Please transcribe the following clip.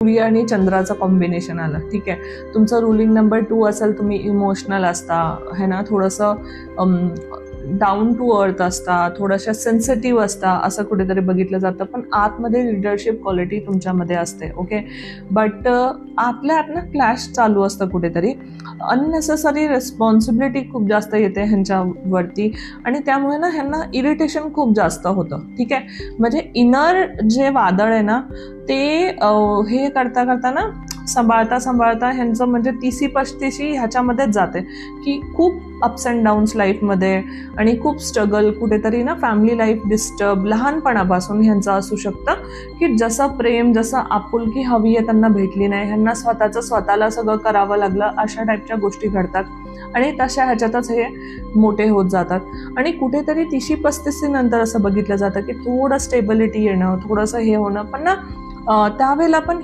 सूर्य आणि चंद्राचं कॉम्बिनेशन आलं, ठीक आहे. तुमचं रुलिंग नंबर 2 असेल, तुम्ही इमोशनल असता है ना, थोडंसं डाऊन टू अर्थ असता, थोड्याशा सेन्सिटिव्ह असता, असं कुठेतरी बघितलं जातं. पण आतमध्ये लिडरशिप क्वालिटी तुमच्यामध्ये असते. ओके, बट आतल्या आत ना क्लॅश चालू असतं कुठेतरी. अननेसेसरी रिस्पॉन्सिबिलिटी खूप जास्त येते ह्यांच्यावरती आणि त्यामुळे ना ह्यांना इरिटेशन खूप जास्त होतं. ठीक आहे, म्हणजे इनर जे वादळ आहे ना ते हे करता करता ना सांभाळता ह्यांचं म्हणजे 30-35 ह्याच्यामध्येच जाते की खूप अप्स अँड डाऊन्स लाईफमध्ये आणि खूप स्ट्रगल, कुठेतरी ना फॅमिली लाईफ डिस्टर्ब लहानपणापासून ह्यांचं असू शकतं की जसं प्रेम, जसं आपुलकी हवी आहे त्यांना भेटली नाही, ह्यांना स्वतःला सगळं करावं लागलं, अशा टाईपच्या गोष्टी घडतात आणि तशा ह्याच्यातच हे मोठे होत जातात. आणि कुठेतरी 30-35 नंतर असं बघितलं जातं की थोडं स्टेबिलिटी येणं, थोडंसं हे होणं, पण ना त्यावेळेला पण